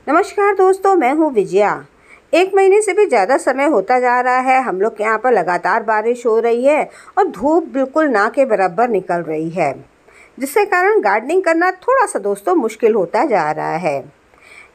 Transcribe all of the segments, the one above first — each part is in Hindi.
नमस्कार दोस्तों, मैं हूँ विजया। 1 महीने से भी ज़्यादा समय होता जा रहा है। हम लोग के यहाँ पर लगातार बारिश हो रही है और धूप बिल्कुल ना के बराबर निकल रही है, जिसके कारण गार्डनिंग करना थोड़ा सा दोस्तों मुश्किल होता जा रहा है।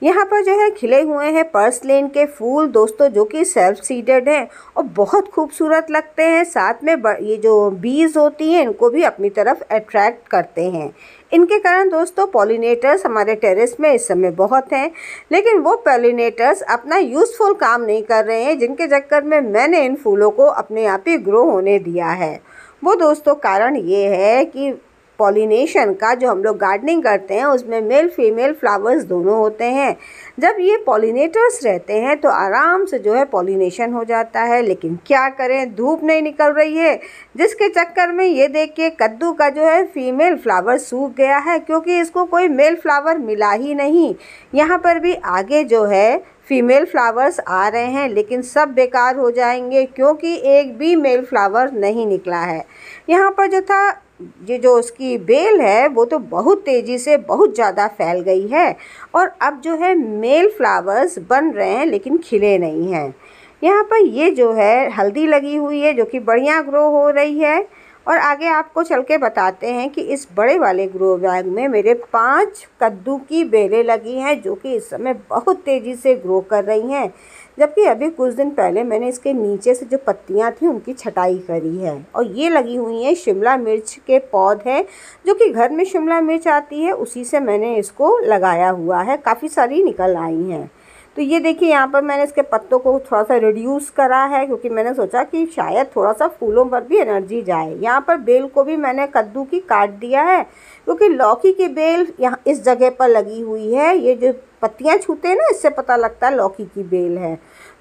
यहाँ पर जो है खिले हुए हैं पर्सलेन के फूल दोस्तों, जो कि सेल्फ सीडेड हैं और बहुत खूबसूरत लगते हैं। साथ में ये जो बीज होती हैं इनको भी अपनी तरफ अट्रैक्ट करते हैं। इनके कारण दोस्तों पॉलिनेटर्स हमारे टेरेस में इस समय बहुत हैं, लेकिन वो पॉलिनेटर्स अपना यूज़फुल काम नहीं कर रहे हैं, जिनके चक्कर में मैंने इन फूलों को अपने आप ही ग्रो होने दिया है। वो दोस्तों कारण ये है कि पॉलिनेशन का जो हम लोग गार्डनिंग करते हैं उसमें मेल फीमेल फ्लावर्स दोनों होते हैं। जब ये पॉलिनेटर्स रहते हैं तो आराम से जो है पॉलिनेशन हो जाता है, लेकिन क्या करें, धूप नहीं निकल रही है, जिसके चक्कर में ये देखिए कद्दू का जो है फीमेल फ्लावर सूख गया है, क्योंकि इसको कोई मेल फ्लावर मिला ही नहीं। यहाँ पर भी आगे जो है फीमेल फ्लावर्स आ रहे हैं, लेकिन सब बेकार हो जाएंगे क्योंकि एक भी मेल फ्लावर नहीं निकला है। यहाँ पर जो था ये जो उसकी बेल है वो तो बहुत तेज़ी से बहुत ज़्यादा फैल गई है और अब जो है मेल फ्लावर्स बन रहे हैं, लेकिन खिले नहीं हैं। यहाँ पर ये जो है हल्दी लगी हुई है जो कि बढ़िया ग्रो हो रही है। और आगे आपको चल के बताते हैं कि इस बड़े वाले ग्रो बैग में मेरे 5 कद्दू की बेलें लगी हैं, जो कि इस समय बहुत तेज़ी से ग्रो कर रही हैं। जबकि अभी कुछ दिन पहले मैंने इसके नीचे से जो पत्तियां थी उनकी छटाई करी है। और ये लगी हुई हैं शिमला मिर्च के पौधे, जो कि घर में शिमला मिर्च आती है उसी से मैंने इसको लगाया हुआ है। काफ़ी सारी निकल आई हैं। तो ये देखिए यहाँ पर मैंने इसके पत्तों को थोड़ा सा रिड्यूस करा है, क्योंकि मैंने सोचा कि शायद थोड़ा सा फूलों पर भी एनर्जी जाए। यहाँ पर बेल को भी मैंने कद्दू की काट दिया है, क्योंकि लौकी की बेल यहाँ इस जगह पर लगी हुई है। ये जो पत्तियाँ छूते हैं ना, इससे पता लगता है लौकी की बेल है।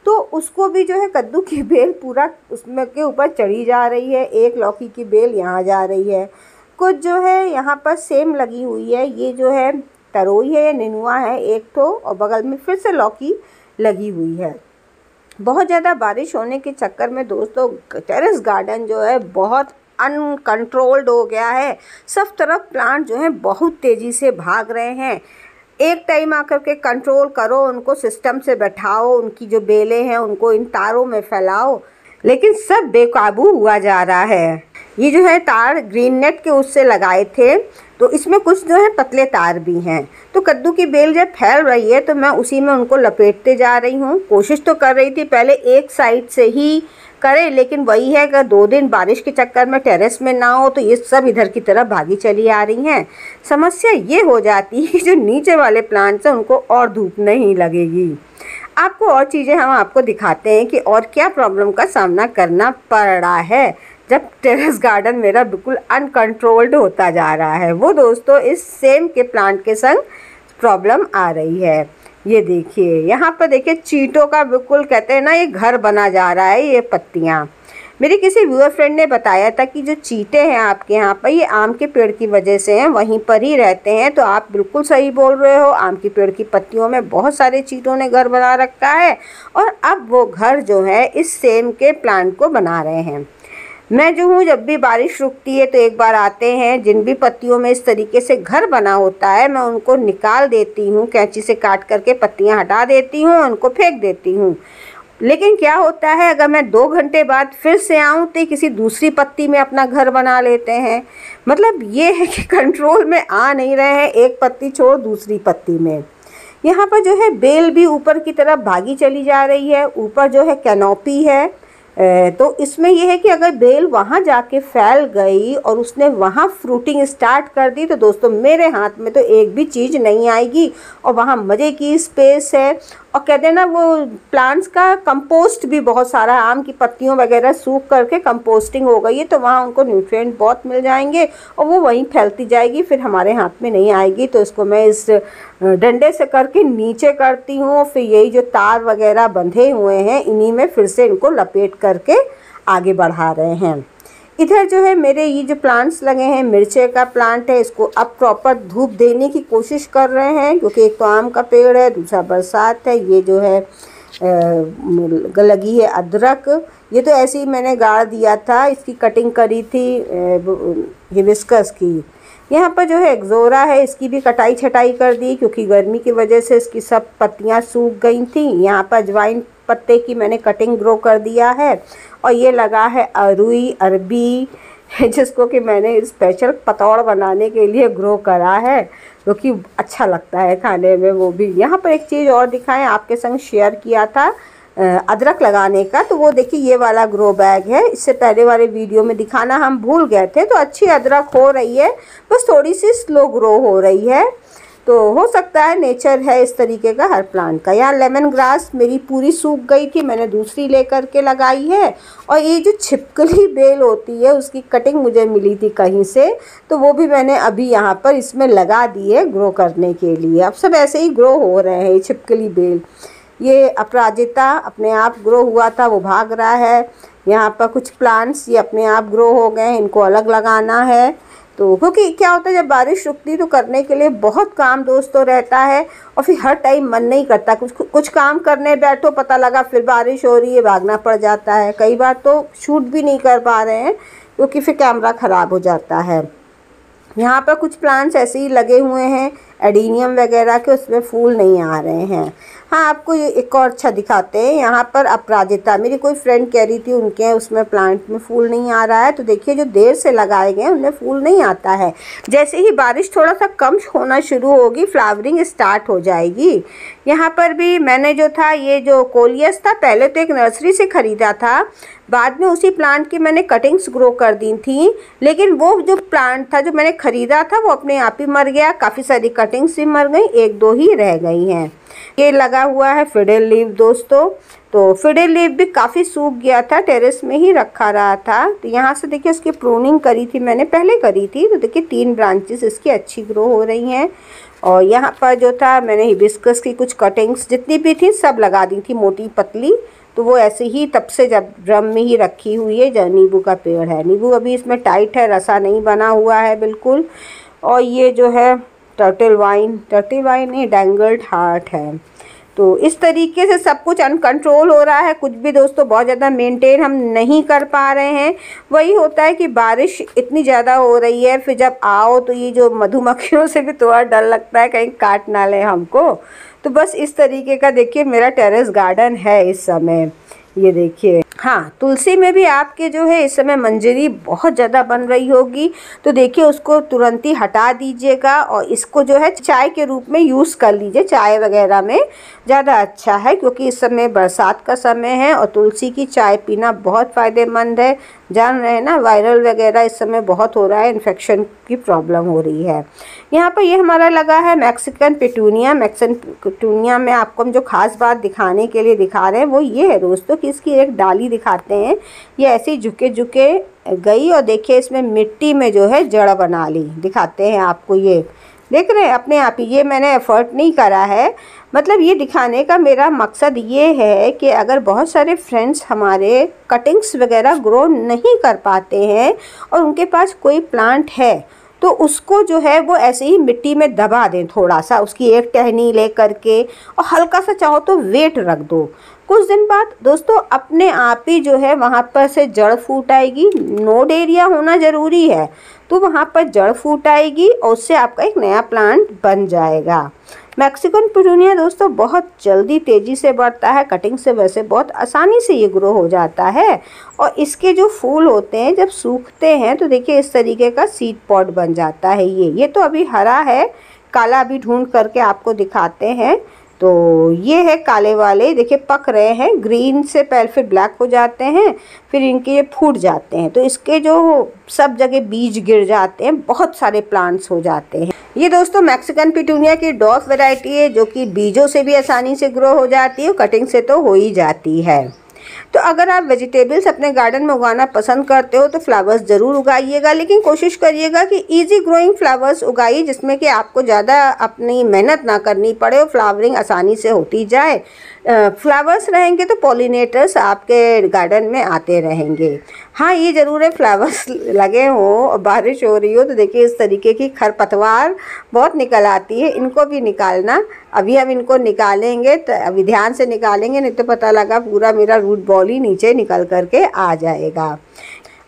तो उसको भी जो है कद्दू की बेल पूरा उसमें के ऊपर चढ़ी जा रही है। एक लौकी की बेल यहाँ जा रही है, कुछ जो है यहाँ पर सेम लगी हुई है। ये जो है तरोई है या नेनुआ है एक तो, और बगल में फिर से लौकी लगी हुई है। बहुत ज़्यादा बारिश होने के चक्कर में दोस्तों टेरेस गार्डन जो है बहुत अनकंट्रोल्ड हो गया है। सब तरफ प्लांट जो है बहुत तेज़ी से भाग रहे हैं। एक टाइम आकर के कंट्रोल करो, उनको सिस्टम से बैठाओ, उनकी जो बेलें हैं उनको इन तारों में फैलाओ, लेकिन सब बेकाबू हुआ जा रहा है। ये जो है तार ग्रीन नेट के उससे लगाए थे, तो इसमें कुछ जो है पतले तार भी हैं। तो कद्दू की बेल जब फैल रही है तो मैं उसी में उनको लपेटते जा रही हूँ। कोशिश तो कर रही थी पहले एक साइड से ही करें, लेकिन वही है कि 2 दिन बारिश के चक्कर में टेरेस में ना हो तो ये सब इधर की तरफ भागी चली आ रही हैं। समस्या ये हो जाती है कि जो नीचे वाले प्लांट्स हैं उनको और धूप नहीं लगेगी। आपको और चीज़ें हम आपको दिखाते हैं कि और क्या प्रॉब्लम का सामना करना पड़ रहा है जब टेरेस गार्डन मेरा बिल्कुल अनकंट्रोल्ड होता जा रहा है। वो दोस्तों इस सेम के प्लांट के संग प्रॉब्लम आ रही है। ये देखिए यहाँ पर देखिए चींटों का बिल्कुल कहते हैं ना, ये घर बना जा रहा है। ये पत्तियाँ मेरे किसी व्यूअर फ्रेंड ने बताया था कि जो चींटे हैं आपके यहाँ पर ये आम के पेड़ की वजह से हैं, वहीं पर ही रहते हैं। तो आप बिल्कुल सही बोल रहे हो, आम के पेड़ की पत्तियों में बहुत सारे चींटों ने घर बना रखा है और अब वो घर जो है इस सेम के प्लांट को बना रहे हैं। मैं जो हूँ जब भी बारिश रुकती है तो एक बार आते हैं, जिन भी पत्तियों में इस तरीके से घर बना होता है मैं उनको निकाल देती हूँ, कैंची से काट करके पत्तियाँ हटा देती हूँ, उनको फेंक देती हूँ। लेकिन क्या होता है अगर मैं 2 घंटे बाद फिर से आऊँ तो किसी दूसरी पत्ती में अपना घर बना लेते हैं। मतलब ये है कि कंट्रोल में आ नहीं रहे हैं, एक पत्ती छोड़ दूसरी पत्ती में। यहाँ पर जो है बेल भी ऊपर की तरफ भागी चली जा रही है। ऊपर जो है कैनोपी है, तो इसमें यह है कि अगर बेल वहाँ जाके फैल गई और उसने वहाँ फ्रूटिंग स्टार्ट कर दी तो दोस्तों मेरे हाथ में तो एक भी चीज़ नहीं आएगी और वहाँ मज़े की स्पेस है। और कहते हैं ना वो प्लांट्स का कंपोस्ट भी बहुत सारा, आम की पत्तियों वगैरह सूख करके कंपोस्टिंग हो गई है, तो वहाँ उनको न्यूट्रिएंट बहुत मिल जाएंगे और वो वहीं फैलती जाएगी, फिर हमारे हाथ में नहीं आएगी। तो इसको मैं इस डंडे से करके नीचे करती हूँ, फिर यही जो तार वगैरह बंधे हुए हैं इन्हीं में फिर से इनको लपेट करके आगे बढ़ा रहे हैं। इधर जो है मेरे ये जो प्लांट्स लगे हैं, मिर्चे का प्लांट है, इसको अब प्रॉपर धूप देने की कोशिश कर रहे हैं, क्योंकि एक तो आम का पेड़ है, दूसरा बरसात है। ये जो है लगी है अदरक, ये तो ऐसे ही मैंने गाड़ दिया था, इसकी कटिंग करी थी हिबिस्कस की। यहाँ पर जो है एक्जोरा है, इसकी भी कटाई छटाई कर दी क्योंकि गर्मी की वजह से इसकी सब पत्तियाँ सूख गई थी। यहाँ पर अजवाइन पत्ते की मैंने कटिंग ग्रो कर दिया है। और ये लगा है अरुई अरबी, जिसको कि मैंने स्पेशल पतौड़ बनाने के लिए ग्रो करा है, क्योंकि अच्छा लगता है खाने में वो भी। यहाँ पर एक चीज़ और दिखाएं, आपके संग शेयर किया था अदरक लगाने का, तो वो देखिए ये वाला ग्रो बैग है। इससे पहले वाले वीडियो में दिखाना हम भूल गए थे। तो अच्छी अदरक हो रही है, बस थोड़ी सी स्लो ग्रो हो रही है। तो हो सकता है नेचर है इस तरीके का हर प्लांट का। यहाँ लेमन ग्रास मेरी पूरी सूख गई थी, मैंने दूसरी लेकर के लगाई है। और ये जो छिपकली बेल होती है उसकी कटिंग मुझे मिली थी कहीं से, तो वो भी मैंने अभी यहाँ पर इसमें लगा दी है ग्रो करने के लिए। अब सब ऐसे ही ग्रो हो रहे हैं। ये छिपकली बेल, ये अपराजिता अपने आप ग्रो हुआ था, वो भाग रहा है। यहाँ पर कुछ प्लांट्स ये अपने आप ग्रो हो गए हैं, इनको अलग लगाना है। तो क्योंकि क्या होता है जब बारिश रुकती तो करने के लिए बहुत काम दोस्तों रहता है, और फिर हर टाइम मन नहीं करता। कुछ काम करने बैठो, पता लगा फिर बारिश हो रही है, भागना पड़ जाता है। कई बार तो शूट भी नहीं कर पा रहे हैं क्योंकि फिर कैमरा ख़राब हो जाता है। यहाँ पर कुछ प्लांट्स ऐसे ही लगे हुए हैं एडीनियम वगैरह के, उसमें फूल नहीं आ रहे हैं। हाँ, आपको ये एक और अच्छा दिखाते हैं। यहाँ पर अपराजिता मेरी कोई फ्रेंड कह रही थी उनके उसमें प्लांट में फूल नहीं आ रहा है, तो देखिए जो देर से लगाए गए उनमें फूल नहीं आता है। जैसे ही बारिश थोड़ा सा कम होना शुरू होगी, फ्लावरिंग स्टार्ट हो जाएगी। यहाँ पर भी मैंने जो था ये जो कोलियस था, पहले तो एक नर्सरी से ख़रीदा था, बाद में उसी प्लांट की मैंने कटिंग्स ग्रो कर दी थी। लेकिन वो जो प्लांट था जो मैंने ख़रीदा था वो अपने आप ही मर गया, काफ़ी सारी कटिंग्स भी मर गई, एक दो ही रह गई हैं। ये लगा हुआ है फिडल लीफ दोस्तों, तो फिडल लीफ भी काफ़ी सूख गया था, टेरेस में ही रखा रहा था। तो यहाँ से देखिए इसकी प्रूनिंग करी थी मैंने, पहले करी थी, तो देखिए 3 ब्रांचेस इसकी अच्छी ग्रो हो रही हैं। और यहाँ पर जो था मैंने हिबिस्कस की कुछ कटिंग्स जितनी भी थी सब लगा दी थी, मोटी पतली। तो वो ऐसे ही तब से जब ड्रम में ही रखी हुई है। जो नींबू का पेड़ है, नींबू अभी इसमें टाइट है, रसा नहीं बना हुआ है बिल्कुल। और ये जो है टर्टल वाइन नहीं, डैंगल्ड हार्ट है। तो इस तरीके से सब कुछ अनकंट्रोल हो रहा है। कुछ भी दोस्तों बहुत ज़्यादा मेंटेन हम नहीं कर पा रहे हैं। वही होता है कि बारिश इतनी ज़्यादा हो रही है, फिर जब आओ तो ये जो मधुमक्खियों से भी थोड़ा डर लगता है कहीं काट ना ले हमको। तो बस इस तरीके का देखिए मेरा टेरेस गार्डन है इस समय। ये देखिए, हाँ, तुलसी में भी आपके जो है इस समय मंजरी बहुत ज़्यादा बन रही होगी, तो देखिए उसको तुरंत ही हटा दीजिएगा और इसको जो है चाय के रूप में यूज़ कर लीजिए। चाय वगैरह में ज़्यादा अच्छा है, क्योंकि इस समय बरसात का समय है और तुलसी की चाय पीना बहुत फ़ायदेमंद है। जान रहे हैं ना, वायरल वगैरह इस समय बहुत हो रहा है, इन्फेक्शन की प्रॉब्लम हो रही है। यहाँ पर ये हमारा लगा है मैक्सिकन पिटूनिया। मैक्सिकन पिटूनिया में आपको हम जो खास बात दिखाने के लिए दिखा रहे हैं वो ये है दोस्तों कि इसकी एक डाली दिखाते हैं। ये ऐसे ही झुके झुके गई और देखिए इसमें मिट्टी में जो है जड़ बना ली। दिखाते हैं आपको, ये देख रहे हैं अपने आप ही, ये मैंने एफर्ट नहीं करा है। मतलब ये दिखाने का मेरा मकसद ये है कि अगर बहुत सारे फ्रेंड्स हमारे कटिंग्स वगैरह ग्रो नहीं कर पाते हैं और उनके पास कोई प्लांट है, तो उसको जो है वो ऐसे ही मिट्टी में दबा दें, थोड़ा सा उसकी एक टहनी ले करके, और हल्का सा चाहो तो वेट रख दो। कुछ दिन बाद दोस्तों अपने आप ही जो है वहाँ पर से जड़ फूट आएगी। नोड एरिया होना ज़रूरी है, तो वहाँ पर जड़ फूट आएगी और उससे आपका एक नया प्लांट बन जाएगा। मैक्सिकन पिटूनिया दोस्तों बहुत जल्दी तेज़ी से बढ़ता है, कटिंग से वैसे बहुत आसानी से ये ग्रो हो जाता है। और इसके जो फूल होते हैं जब सूखते हैं तो देखिए इस तरीके का सीड पॉट बन जाता है। ये तो अभी हरा है, काला अभी ढूंढ करके आपको दिखाते हैं। तो ये है काले वाले, देखिए पक रहे हैं, ग्रीन से पहले फिर ब्लैक हो जाते हैं, फिर इनके ये फूट जाते हैं, तो इसके जो सब जगह बीज गिर जाते हैं, बहुत सारे प्लांट्स हो जाते हैं। ये दोस्तों मैक्सिकन पिटूनिया की डॉफ वैरायटी है, जो कि बीजों से भी आसानी से ग्रो हो जाती है, कटिंग से तो हो ही जाती है। तो अगर आप वेजिटेबल्स अपने गार्डन में उगाना पसंद करते हो तो फ्लावर्स ज़रूर उगाइएगा, लेकिन कोशिश करिएगा कि इजी ग्रोइंग फ्लावर्स उगाइए, जिसमें कि आपको ज़्यादा अपनी मेहनत ना करनी पड़े और फ्लावरिंग आसानी से होती जाए। फ्लावर्स रहेंगे तो पॉलिनेटर्स आपके गार्डन में आते रहेंगे। हाँ, ये ज़रूर है फ्लावर्स लगे हों और बारिश हो रही हो तो देखिए इस तरीके की खरपतवार बहुत निकल आती है, इनको भी निकालना। अभी हम इनको निकालेंगे तो अभी ध्यान से निकालेंगे, नहीं तो पता लगा पूरा मेरा रूट बॉल ही नीचे निकल करके आ जाएगा।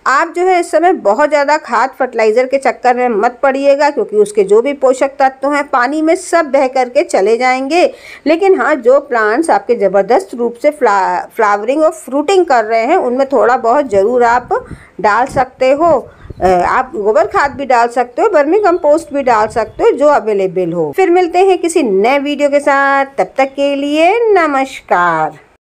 आप जो है इस समय बहुत ज़्यादा खाद फर्टिलाइज़र के चक्कर में मत पड़िएगा, क्योंकि उसके जो भी पोषक तत्व हैं पानी में सब बह करके चले जाएंगे। लेकिन हाँ, जो प्लांट्स आपके ज़बरदस्त रूप से फ्लावरिंग और फ्रूटिंग कर रहे हैं उनमें थोड़ा बहुत ज़रूर आप डाल सकते हो। आप गोबर खाद भी डाल सकते हो, वर्मी कंपोस्ट भी डाल सकते हो, जो अवेलेबल हो। फिर मिलते हैं किसी नए वीडियो के साथ, तब तक के लिए नमस्कार।